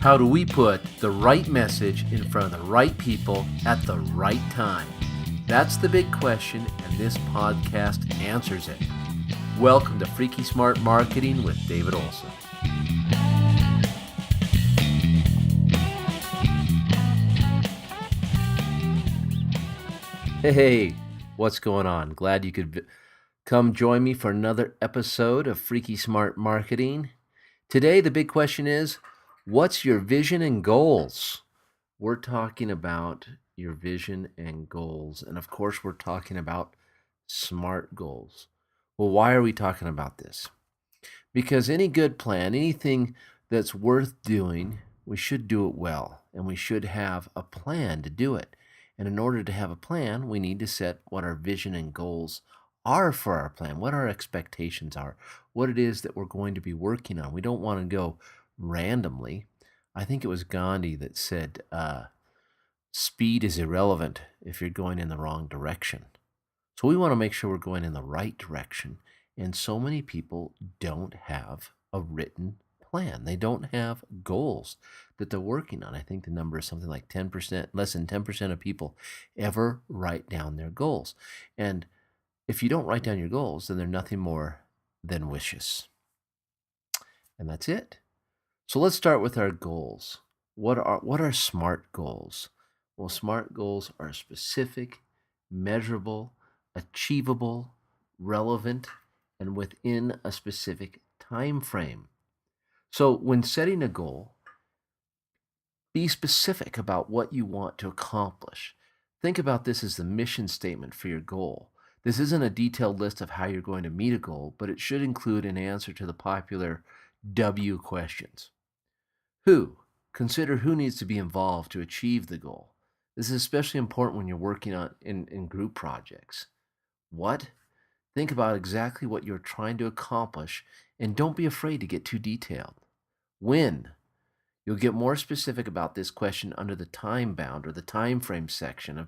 How do we put the right message in front of the right people at the right time? That's the big question, and this podcast answers it. Welcome to Freaky Smart Marketing with David Olson. Hey, what's going on? Glad you could come join me for another episode of Freaky Smart Marketing. Today, the big question is, what's your vision and goals? We're talking about your vision and goals. And of course, we're talking about SMART goals. Well, why are we talking about this? Because any good plan, anything that's worth doing, we should do it well. And we should have a plan to do it. And in order to have a plan, we need to set what our vision and goals are for our plan, what our expectations are, what it is that we're going to be working on. We don't want to go randomly. I think it was Gandhi that said, speed is irrelevant if you're going in the wrong direction. So we want to make sure we're going in the right direction. And so many people don't have a written plan. They don't have goals that they're working on. I think the number is something like 10%, less than 10% of people ever write down their goals. And if you don't write down your goals, then they're nothing more than wishes. And that's it. So let's start with our goals. What are SMART goals? Well, SMART goals are specific, measurable, achievable, relevant, and within a specific time frame. So when setting a goal, be specific about what you want to accomplish. Think about this as the mission statement for your goal. This isn't a detailed list of how you're going to meet a goal, but it should include an answer to the popular W questions. Who? Consider who needs to be involved to achieve the goal. This is especially important when you're working on in group projects. What? Think about exactly what you're trying to accomplish, and don't be afraid to get too detailed. When? You'll get more specific about this question under the time bound or the time frame section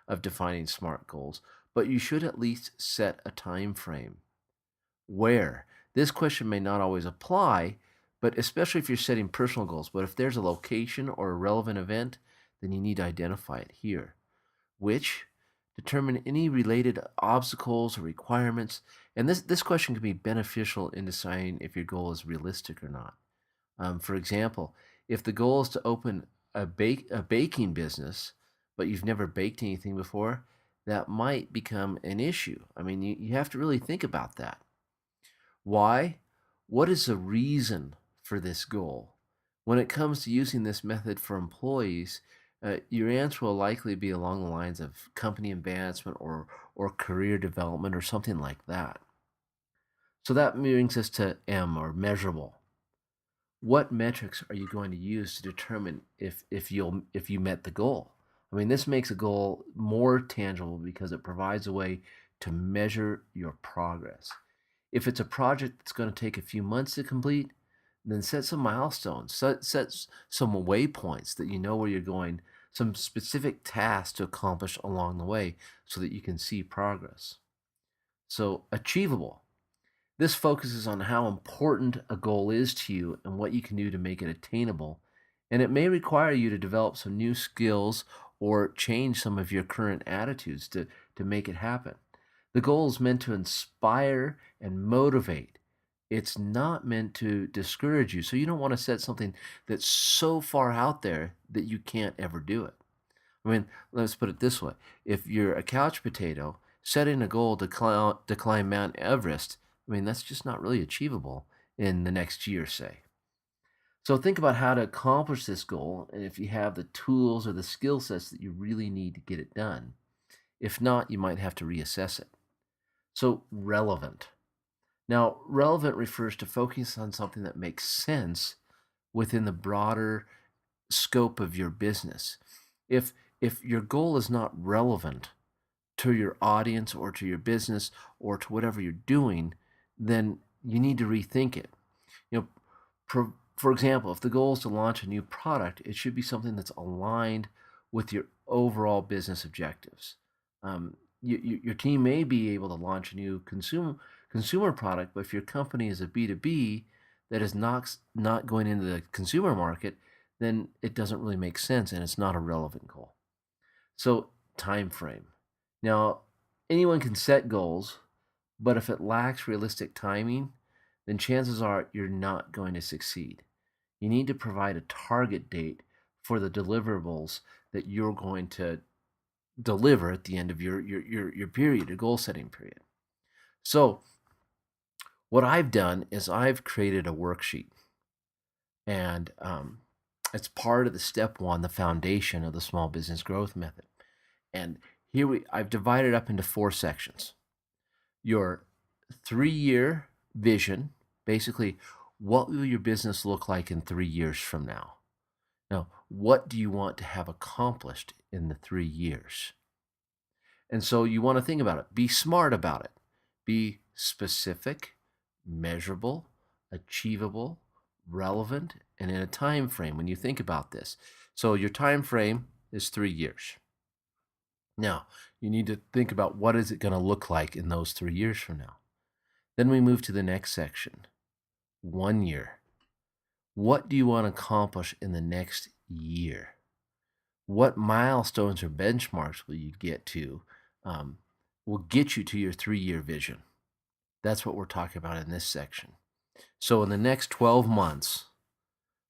of defining SMART goals, but you should at least set a time frame. Where? This question may not always apply, but especially if you're setting personal goals. But if there's a location or a relevant event, then you need to identify it here. Which? Determine any related obstacles or requirements. And this question can be beneficial in deciding if your goal is realistic or not. For example, if the goal is to open a baking business, but you've never baked anything before, that might become an issue. I mean, you have to really think about that. Why? What is the reason for this goal? When it comes to using this method for employees, your answer will likely be along the lines of company advancement or career development or something like that. So that brings us to M, or measurable. What metrics are you going to use to determine if you met the goal? I mean, this makes a goal more tangible because it provides a way to measure your progress. If it's a project that's going to take a few months to complete, then set some milestones, set some waypoints that you know where you're going, some specific tasks to accomplish along the way so that you can see progress. So, achievable. This focuses on how important a goal is to you and what you can do to make it attainable, and it may require you to develop some new skills or change some of your current attitudes to make it happen. The goal is meant to inspire and motivate. It's not meant to discourage you. So you don't want to set something that's so far out there that you can't ever do it. I mean, let's put it this way. If you're a couch potato, setting a goal to climb Mount Everest, I mean, that's just not really achievable in the next year, say. So think about how to accomplish this goal and if you have the tools or the skill sets that you really need to get it done. If not, you might have to reassess it. So relevant. Now, relevant refers to focus on something that makes sense within the broader scope of your business. If your goal is not relevant to your audience or to your business or to whatever you're doing, then you need to rethink it. You know, for example, if the goal is to launch a new product, it should be something that's aligned with your overall business objectives. your team may be able to launch a new consumer product, but if your company is a B2B that is not going into the consumer market, then it doesn't really make sense and it's not a relevant goal. So, time frame. Now, anyone can set goals, but if it lacks realistic timing, then chances are you're not going to succeed. You need to provide a target date for the deliverables that you're going to deliver at the end of your period, your goal setting period. So, what I've done is I've created a worksheet, and it's part of the step one, the foundation of the small business growth method. And I've divided up into 4 sections. Your 3-year vision, basically, what will your business look like in 3 years from now? Now, what do you want to have accomplished in the 3 years? And so you want to think about it. Be smart about it. Be specific, measurable, achievable, relevant, and in a time frame when you think about this. So your time frame is 3 years. Now, you need to think about what is it going to look like in those 3 years from now. Then we move to the next section. 1 year. What do you want to accomplish in the next year? What milestones or benchmarks will you get to, will get you to your 3-year vision? That's what we're talking about in this section. So in the next 12 months,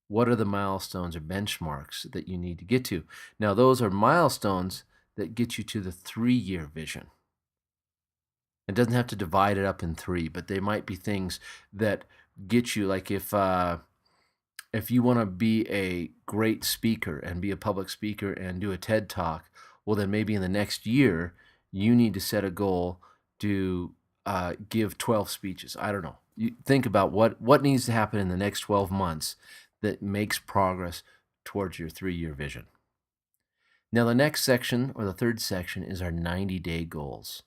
what are the milestones or benchmarks that you need to get to? Now, those are milestones that get you to the 3-year vision. It doesn't have to divide it up in 3, but they might be things that get you, like if you want to be a great speaker and be a public speaker and do a TED Talk, well, then maybe in the next year, you need to set a goal to give 12 speeches. I don't know. You think about what needs to happen in the next 12 months that makes progress towards your 3-year vision. Now, the next section, or the third section, is our 90-day goals.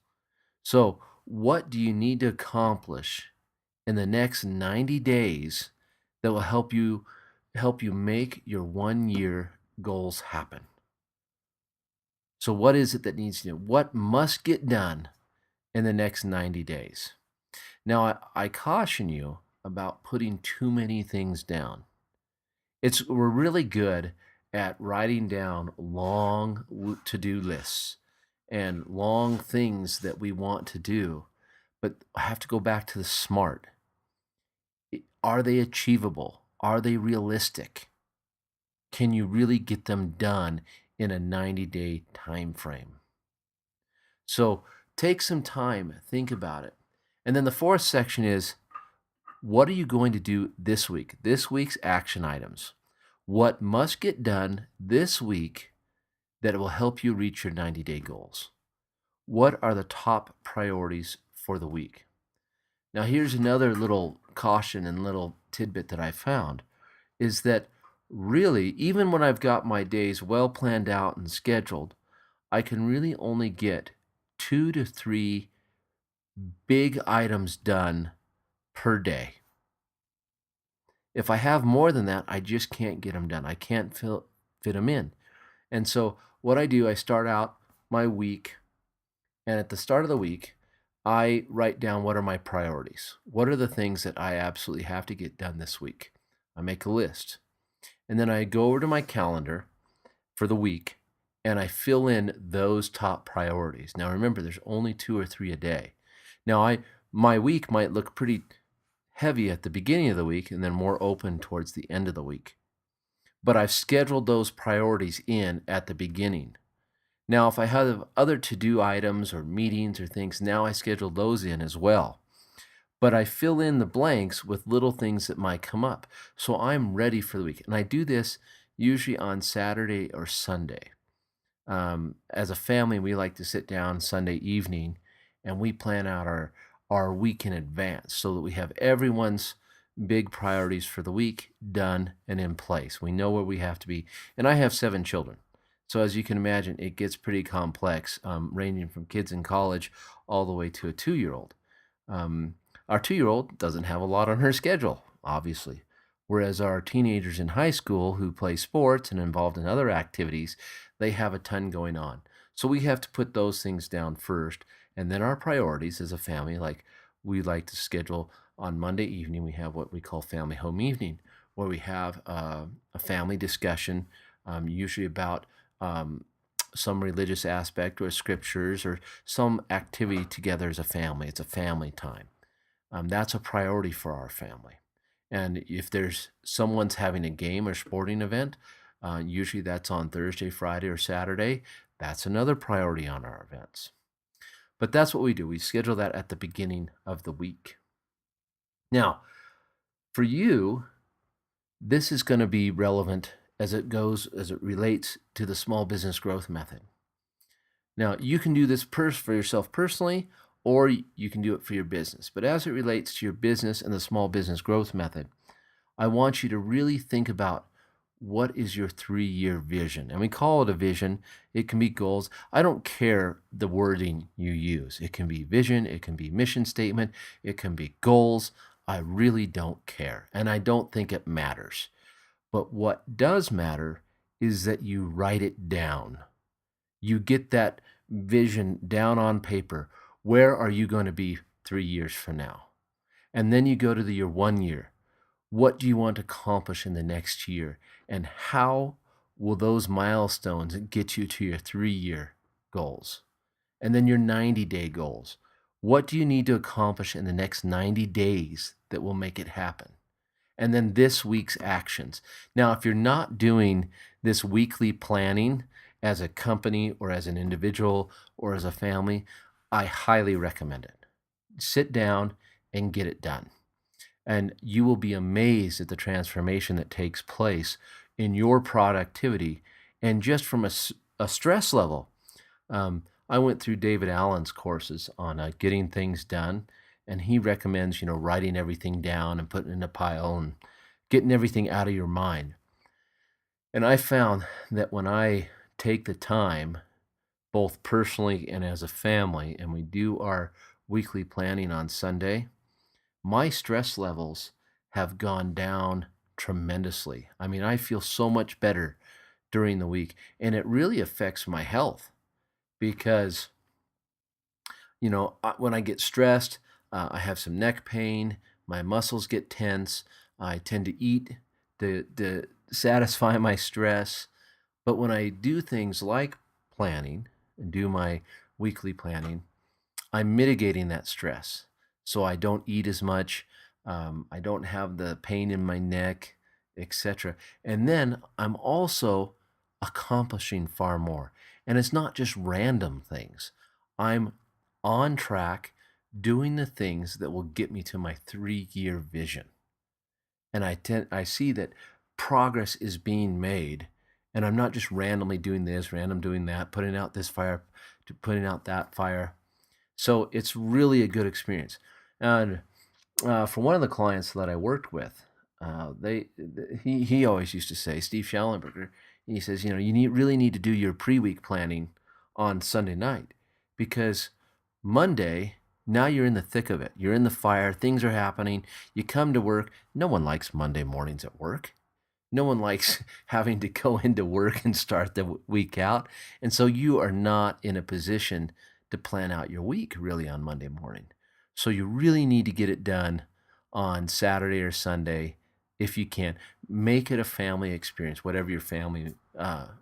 So what do you need to accomplish in the next 90 days that will help you make your 1-year goals happen? So what is it that needs to do? What must get done in the next 90 days? Now, I caution you about putting too many things down. We're really good at writing down long to-do lists and long things that we want to do, but I have to go back to the SMART. Are they achievable? Are they realistic? Can you really get them done in a 90-day time frame? So take some time, think about it. And then the 4th section is, what are you going to do this week? This week's action items. What must get done this week that will help you reach your 90-day goals? What are the top priorities for the week? Now, here's another little caution and little tidbit that I found, is that really, even when I've got my days well planned out and scheduled, I can really only get 2 to 3 big items done per day. If I have more than that, I just can't get them done. I can't fit them in. And so what I do, I start out my week, and at the start of the week, I write down what are my priorities. What are the things that I absolutely have to get done this week? I make a list. And then I go over to my calendar for the week, and I fill in those top priorities. Now, remember, there's only 2 or 3 a day. Now, my week might look pretty heavy at the beginning of the week and then more open towards the end of the week. But I've scheduled those priorities in at the beginning. Now, if I have other to-do items or meetings or things, now I schedule those in as well. But I fill in the blanks with little things that might come up. So I'm ready for the week. And I do this usually on Saturday or Sunday. As a family, we like to sit down Sunday evening and we plan out our week in advance so that we have everyone's big priorities for the week done and in place. We know where we have to be. And I have 7 children. So as you can imagine, it gets pretty complex, ranging from kids in college all the way to a 2-year-old. Our 2-year-old doesn't have a lot on her schedule, obviously. Whereas our teenagers in high school who play sports and involved in other activities, they have a ton going on. So we have to put those things down first. And then our priorities as a family, like we like to schedule on Monday evening, we have what we call family home evening, where we have a family discussion, usually about some religious aspect or scriptures or some activity together as a family. It's a family time. That's a priority for our family. And if there's someone's having a game or sporting event, usually that's on Thursday, Friday, or Saturday. That's another priority on our events. But that's what we do. We schedule that at the beginning of the week. Now, for you, this is going to be relevant as it relates to the small business growth method. Now, you can do this for yourself personally, or you can do it for your business. But as it relates to your business and the small business growth method, I want you to really think about what is your 3-year vision. And we call it a vision. It can be goals. I don't care the wording you use. It can be vision. It can be mission statement. It can be goals. I really don't care. And I don't think it matters. But what does matter is that you write it down. You get that vision down on paper. Where are you going to be 3 years from now? And then you go to your 1 year. What do you want to accomplish in the next year? And how will those milestones get you to your 3-year goals? And then your 90-day goals. What do you need to accomplish in the next 90 days that will make it happen? And then this week's actions. Now, if you're not doing this weekly planning as a company or as an individual or as a family, I highly recommend it. Sit down and get it done. And you will be amazed at the transformation that takes place in your productivity and just from a stress level. I went through David Allen's courses on getting things done, and he recommends, writing everything down and putting it in a pile and getting everything out of your mind. And I found that when I take the time, both personally and as a family, and we do our weekly planning on Sunday, my stress levels have gone down tremendously. I mean, I feel so much better during the week, and it really affects my health because, when I get stressed, I have some neck pain, my muscles get tense, I tend to eat to satisfy my stress. But when I do things like planning and do my weekly planning, I'm mitigating that stress. So I don't eat as much. I don't have the pain in my neck, etc. And then I'm also accomplishing far more. And it's not just random things. I'm on track doing the things that will get me to my 3-year vision. And I see that progress is being made. And I'm not just randomly doing this, random doing that, putting out this fire, putting out that fire. So it's really a good experience. And for one of the clients that I worked with, he always used to say, Steve Schallenberger, he says, you really need to do your pre-week planning on Sunday night because Monday, now you're in the thick of it. You're in the fire. Things are happening. You come to work. No one likes Monday mornings at work. No one likes having to go into work and start the week out. And so you are not in a position to plan out your week really on Monday morning. So you really need to get it done on Saturday or Sunday if you can. Make it a family experience, whatever your family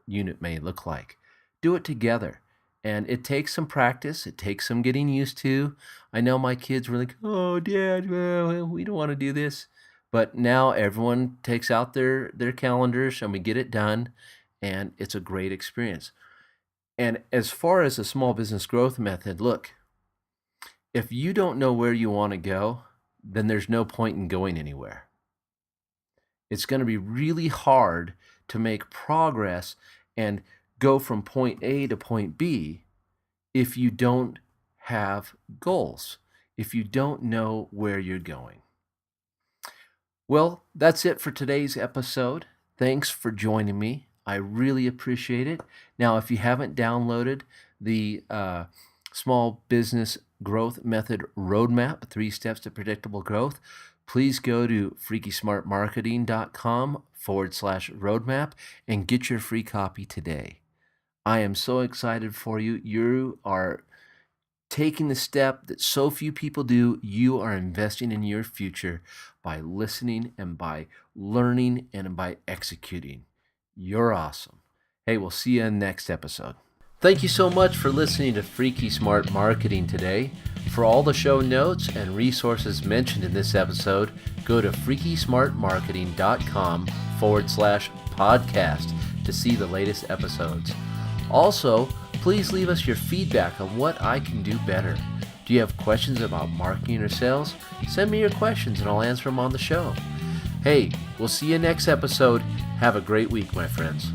unit may look like. Do it together. And it takes some practice. It takes some getting used to. I know my kids were like, oh, Dad, we don't want to do this. But now everyone takes out their calendars and we get it done. And it's a great experience. And as far as the small business growth method, look, if you don't know where you want to go, then there's no point in going anywhere. It's going to be really hard to make progress and go from point A to point B if you don't have goals, if you don't know where you're going. Well, that's it for today's episode. Thanks for joining me. I really appreciate it. Now, if you haven't downloaded the Small Business Growth Method Roadmap, 3 Steps to Predictable Growth, please go to freakysmartmarketing.com/roadmap and get your free copy today. I am so excited for you. You are taking the step that so few people do. You are investing in your future by listening and by learning and by executing. You're awesome. Hey, we'll see you in the next episode. Thank you so much for listening to Freaky Smart Marketing today. For all the show notes and resources mentioned in this episode, go to freakysmartmarketing.com/podcast to see the latest episodes. Also, please leave us your feedback on what I can do better. Do you have questions about marketing or sales? Send me your questions and I'll answer them on the show. Hey, we'll see you next episode. Have a great week, my friends.